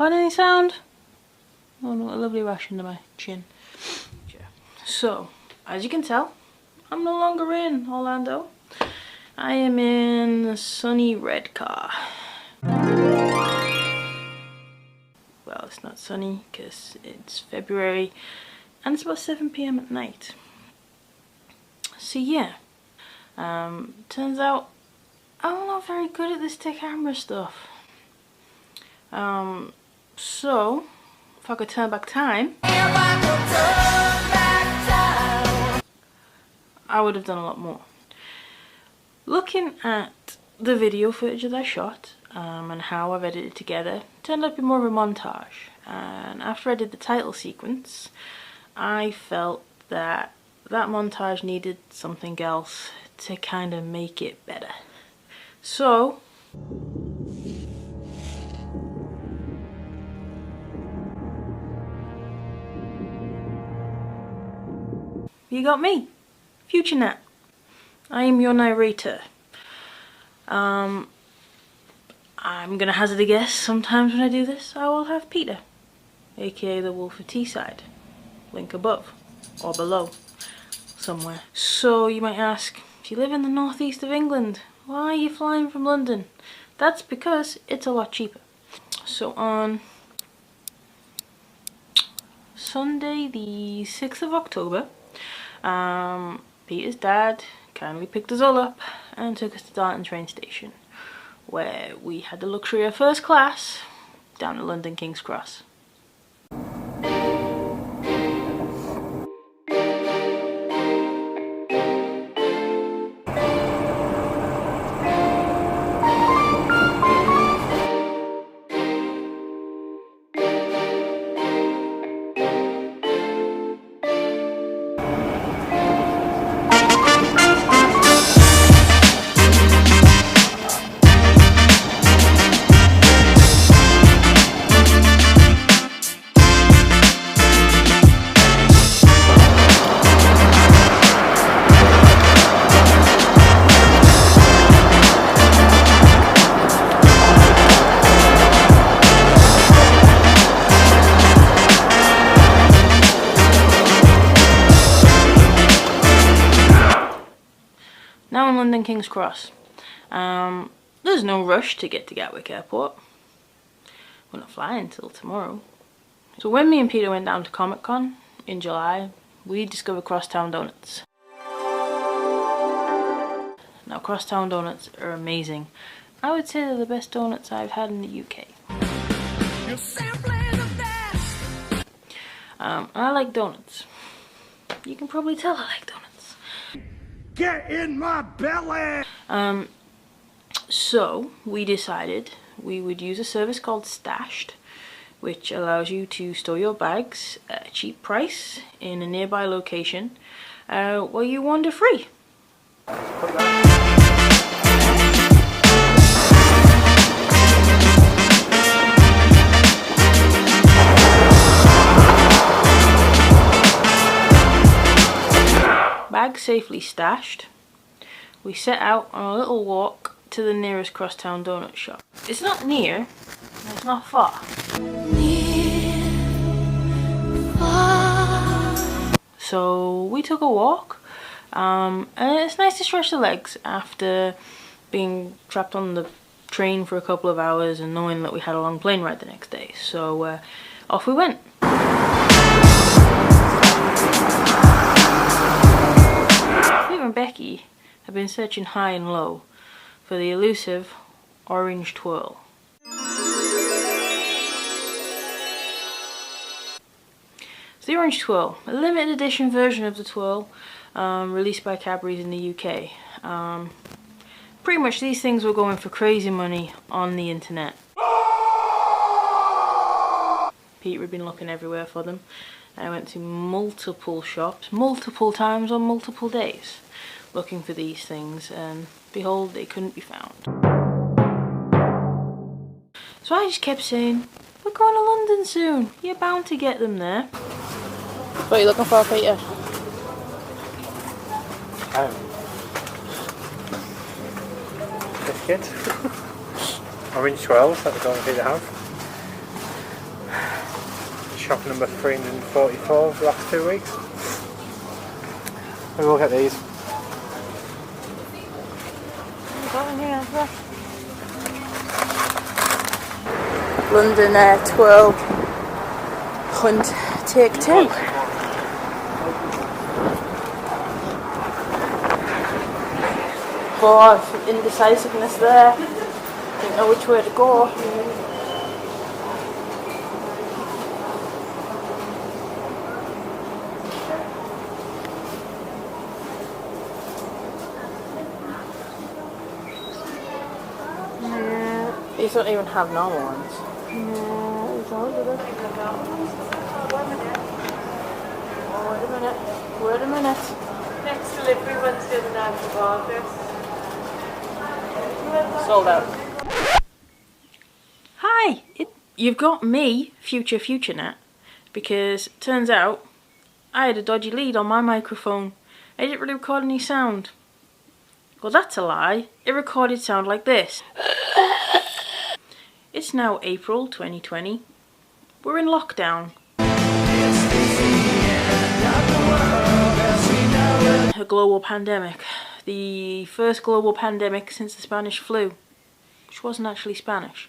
Quite any sound? Oh no, a lovely rash under my chin. Yeah. So, as you can tell, I'm no longer in Orlando. I am in the sunny red car. Well, it's not sunny because it's February and it's about 7 PM at night. So yeah, turns out I'm not very good at this camera stuff. So if I could turn back time, I would have done a lot more. Looking at the video footage that I shot and how I've edited it together, turned out to be more of a montage. And after I did the title sequence, I felt that that montage needed something else to kind of make it better. So you got me, Future Nat. I am your narrator. I'm gonna hazard a guess, sometimes when I do this I will have Peter, aka the Wolf of Teesside, link above or below somewhere. So you might ask, if you live in the northeast of England, why are you flying from London? That's because it's a lot cheaper. So on Sunday the 6th of October, Peter's dad kindly picked us all up and took us to Darton train station, where we had the luxury of first class down to London King's Cross. Now in London King's Cross. There's no rush to get to Gatwick Airport. We're not flying until tomorrow. So when me and Peter went down to Comic Con in July, we discovered Crosstown Donuts. Now Crosstown Donuts are amazing. I would say they're the best donuts I've had in the UK. You're simply the best. I like donuts. You can probably tell I like donuts. Get in my belly! So we decided we would use a service called Stashed, which allows you to store your bags at a cheap price in a nearby location while you wander free. Bags safely stashed, we set out on a little walk to the nearest Crosstown donut shop. It's not near, it's not far. So we took a walk, and it's nice to stretch the legs after being trapped on the train for a couple of hours and knowing that we had a long plane ride the next day. So off we went. Peter and Becky have been searching high and low for the elusive orange twirl. It's the orange twirl, a limited edition version of the twirl released by Cadbury's in the UK. Pretty much these things were going for crazy money on the internet. Peter had been looking everywhere for them. I went to multiple shops, multiple times on multiple days, looking for these things, and behold, they couldn't be found. So I just kept saying, we're going to London soon, you're bound to get them there. What are you looking for, Peter? Biscuit. Orange 12, that we're going to have. shop number 344 of the last 2 weeks. Maybe we'll get these. London twirl hunt take 2. Boy, indecisiveness there. Didn't know which way to go. These don't even have normal ones. No, these don't, do they? Oh, wait a minute. Wait a minute. Next delivery Wednesday the 9th of August. Sold out. Hi! You've got me, future Nat, because it turns out I had a dodgy lead on my microphone. I didn't really record any sound. Well, that's a lie. It recorded sound like this. It's now April 2020. We're in lockdown. A global pandemic. The first global pandemic since the Spanish flu, which wasn't actually Spanish.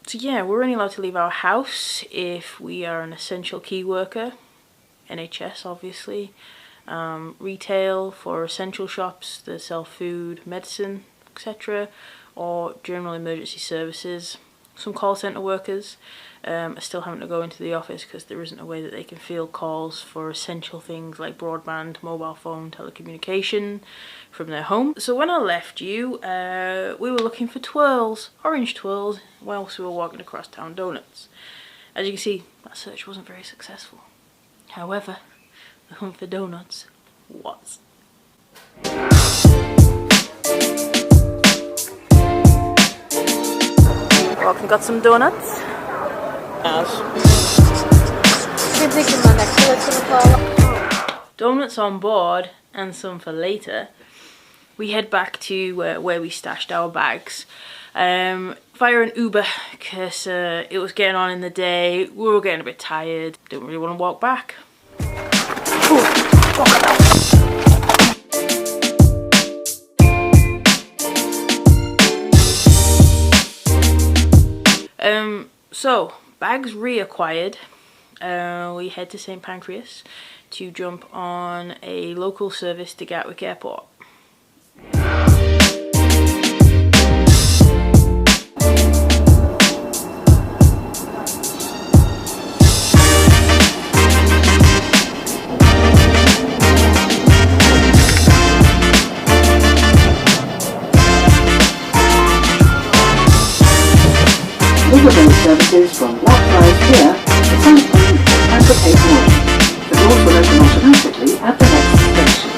So yeah, we're only allowed to leave our house if we are an essential key worker. NHS obviously. Retail for essential shops that sell food, medicine, etc. Or general emergency services. Some call centre workers are still having to go into the office because there isn't a way that they can field calls for essential things like broadband, mobile phone, telecommunication from their home. So when I left you, we were looking for twirls, orange twirls, whilst we were walking across Town Donuts. As you can see, that search wasn't very successful. However, the hunt for donuts was. Well, we got some donuts. Donuts on board and some for later. We head back to where we stashed our bags via an Uber because it was getting on in the day. We were getting a bit tired. Didn't really want to walk back. So bags reacquired. We head to St Pancras to jump on a local service to Gatwick Airport. Services from Blackfriars Pier to Southbank and the Cape North. The doors will open automatically at the next station.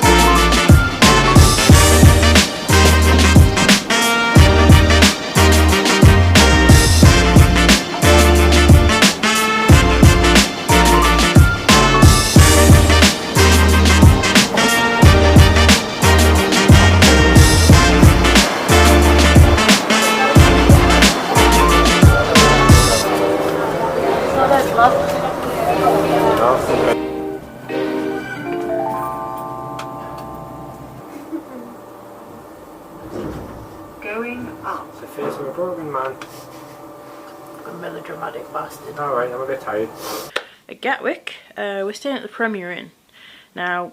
Going up. It's the face of a broken man. A melodramatic bastard. Alright, I'm a bit tired. At Gatwick, we're staying at the Premier Inn. Now,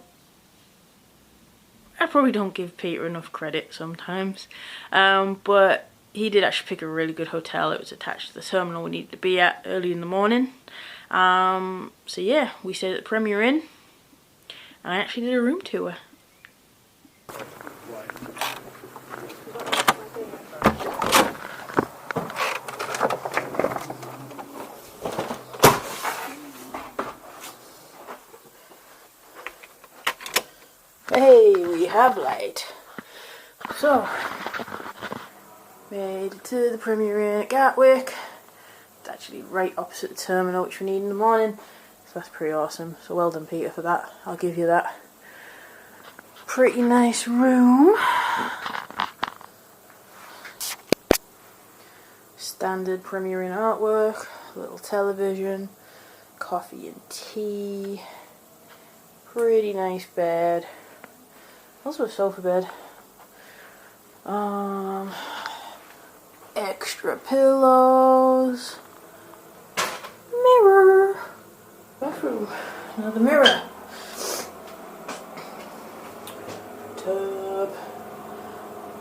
I probably don't give Peter enough credit sometimes, but he did actually pick a really good hotel. It was attached to the terminal we needed to be at early in the morning. So yeah, we stayed at the Premier Inn, and I actually did a room tour. Hey, we have light. So, made it to the Premier Inn at Gatwick. It's actually right opposite the terminal, which we need in the morning. So that's pretty awesome. So well done, Peter, for that. I'll give you that. Pretty nice room. Standard premiering artwork, little television, coffee and tea, pretty nice bed, also a sofa bed, extra pillows, mirror, bathroom, another mirror, tub,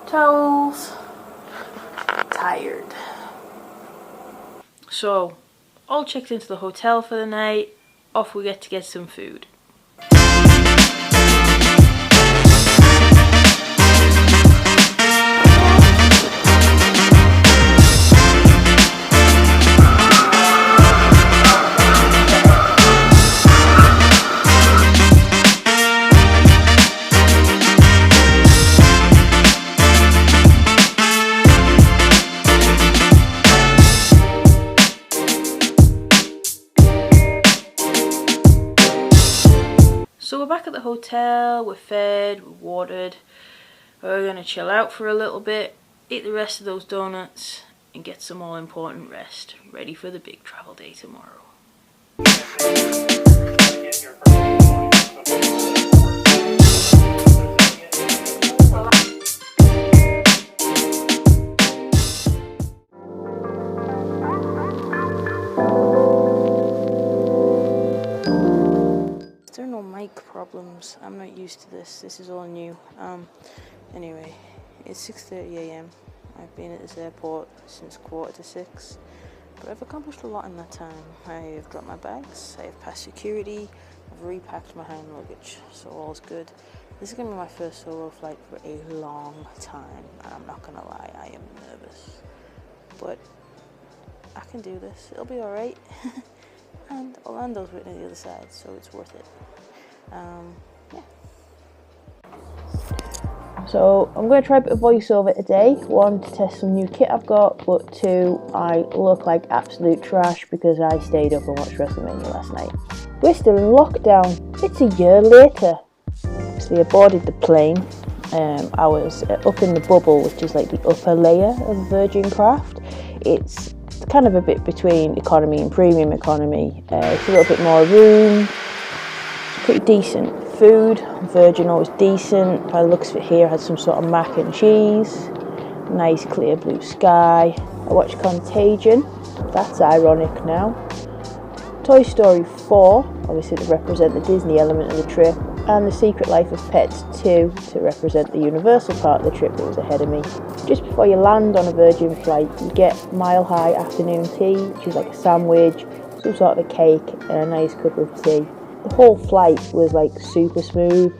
towels, tired. So, all checked into the hotel for the night, off we get some food. So we're back at the hotel, we're fed, we're watered, we're going to chill out for a little bit, eat the rest of those donuts and get some all important rest, ready for the big travel day tomorrow. There are no mic problems. I'm not used to this. This is all new. Anyway, it's 6:30 a.m. I've been at this airport since 5:45, but I've accomplished a lot in that time. I have dropped my bags, I have passed security, I've repacked my hand luggage, so all's good. This is going to be my first solo flight for a long time, and I'm not going to lie, I am nervous. But I can do this. It'll be alright. And Orlando's written on the other side, so it's worth it. Yeah. So I'm going to try a bit of voiceover today. One, to test some new kit I've got, but two, I look like absolute trash because I stayed up and watched WrestleMania last night. We're still in lockdown. It's a year later. Obviously, I boarded the plane. I was up in the bubble, which is like the upper layer of Virgin craft. It's kind of a bit between economy and premium economy. It's a little bit more room. It's pretty decent. Food, Virgin always decent. By the looks of it here, I had some sort of mac and cheese. Nice clear blue sky. I watched Contagion. That's ironic now. Toy Story 4, obviously to represent the Disney element of the trip. And The Secret Life of Pets 2 to represent the Universal part of the trip that was ahead of me. Just before you land on a Virgin flight, you get Mile High afternoon tea, which is like a sandwich, some sort of a cake, and a nice cup of tea. The whole flight was like super smooth.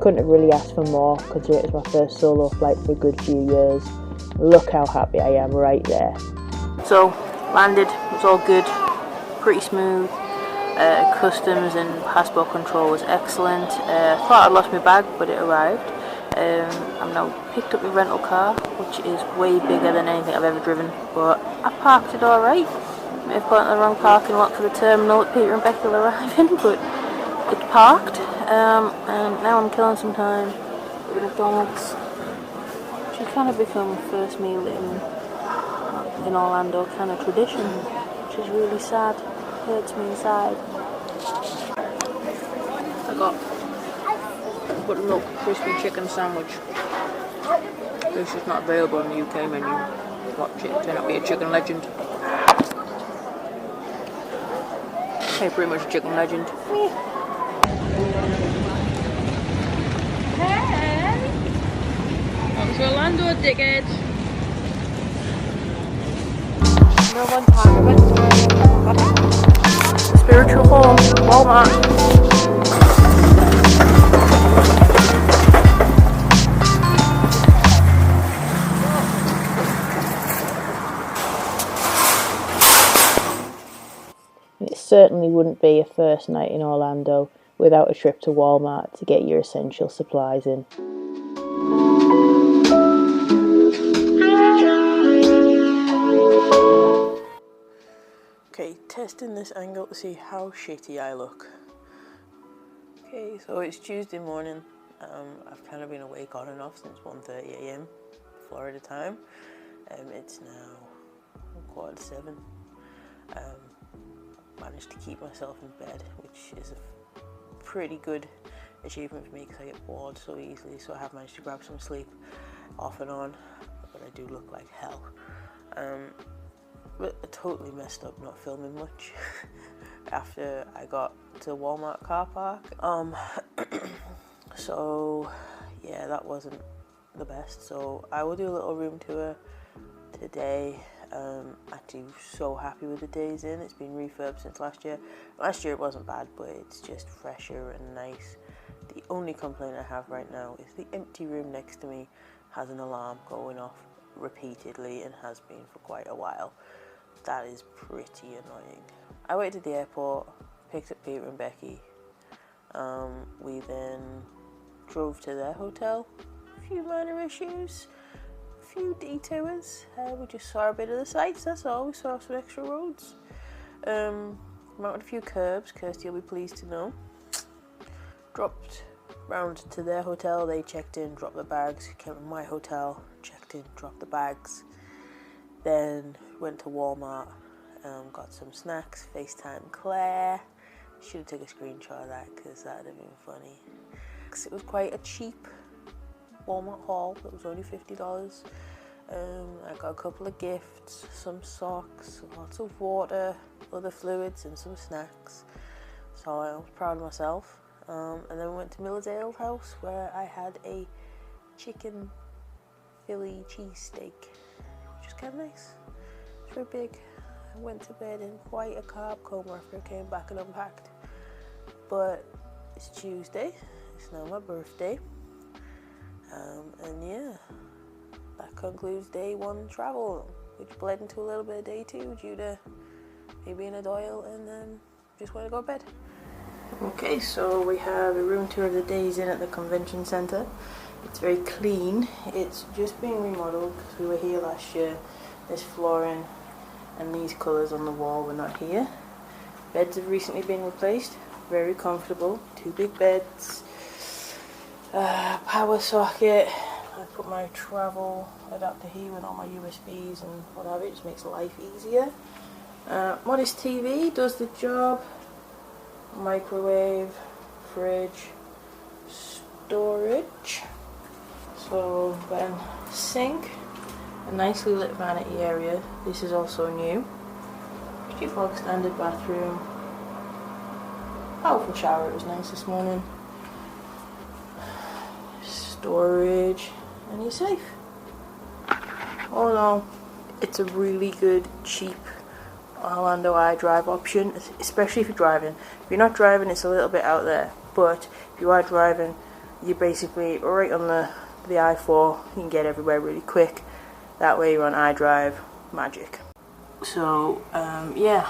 Couldn't have really asked for more, considering it was my first solo flight for a good few years. Look how happy I am right there. So, landed, it was all good, pretty smooth. Customs and passport control was excellent. Thought I'd lost my bag, but it arrived. I'm now picked up my rental car, which is way bigger than anything I've ever driven, but I parked it alright. May have gone to the wrong parking lot for the terminal that Peter and Becky will arrive in, but it's parked. And now I'm killing some time at McDonald's, which has kind of become first meal in Orlando kind of tradition, which is really sad. Hurts me inside. I got buttermilk crispy chicken sandwich. This is not available on the UK menu. Watch it, turn out to be a chicken legend. Hey, pretty much a chicken legend. Hey! Welcome to Orlando, dickhead. No one talking about spiritual home, Walmart. It certainly wouldn't be a first night in Orlando without a trip to Walmart to get your essential supplies in. Okay, testing this angle to see how shitty I look. Okay, so it's Tuesday morning. I've kind of been awake on and off since 1:30 a.m. Florida time. It's now 7:15. Managed to keep myself in bed, which is a pretty good achievement for me because I get bored so easily, so I have managed to grab some sleep off and on, but I do look like hell. But I totally messed up not filming much after I got to Walmart car park. So yeah, that wasn't the best, so I will do a little room tour today. Actually so happy with the Days Inn. It's been refurbed since last year. Last year it wasn't bad, but it's just fresher and nice. The only complaint I have right now is the empty room next to me has an alarm going off repeatedly and has been for quite a while. That is pretty annoying. I waited at the airport, picked up Peter and Becky. We then drove to their hotel. A few minor issues, a few detours. We just saw a bit of the sights, that's all. We saw some extra roads. Mounted a few curbs, Kirsty will be pleased to know. Dropped round to their hotel, they checked in, dropped the bags. Came to my hotel, checked in, dropped the bags. Then went to Walmart, got some snacks, FaceTime Claire. Should have taken a screenshot of that because that would have been funny. It was quite a cheap Walmart haul, it was only $50. I got a couple of gifts, some socks, lots of water, other fluids and some snacks. So I was proud of myself. And then we went to Miller's house where I had a chicken Philly cheesesteak, which was kind of nice. It's very big. I went to bed in quite a carb coma after I came back and unpacked. But it's Tuesday, it's now my birthday. And yeah, that concludes day 1 travel, which bled into a little bit of day 2 due to me being a doyle and then just want to go to bed. Okay, so we have a room tour of the Days Inn at the convention centre. It's very clean. It's just being remodeled because we were here last year. This flooring and these colours on the wall were not here. Beds have recently been replaced. Very comfortable. 2 big beds. Power socket. I put my travel adapter here with all my USBs and whatever. It just makes life easier. Modest TV does the job. Microwave, fridge, storage. So then sink, a nicely lit vanity area. This is also new. Pretty bog standard bathroom. Powerful shower, it was nice this morning. Storage, and you're safe. All in all, it's a really good, cheap Orlando Eye drive option, especially if you're driving. If you're not driving, it's a little bit out there, but if you are driving, you're basically right on the I-4. You can get everywhere really quick. That way you're on iDrive, magic. So yeah,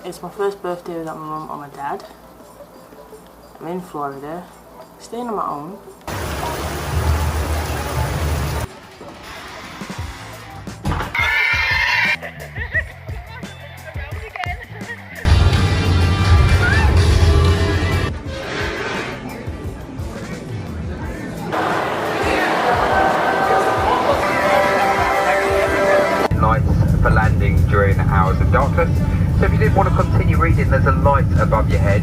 it's my first birthday without my mum or my dad. I'm in Florida, staying on my own. For landing during hours of darkness. So if you did want to continue reading, there's a light above your head.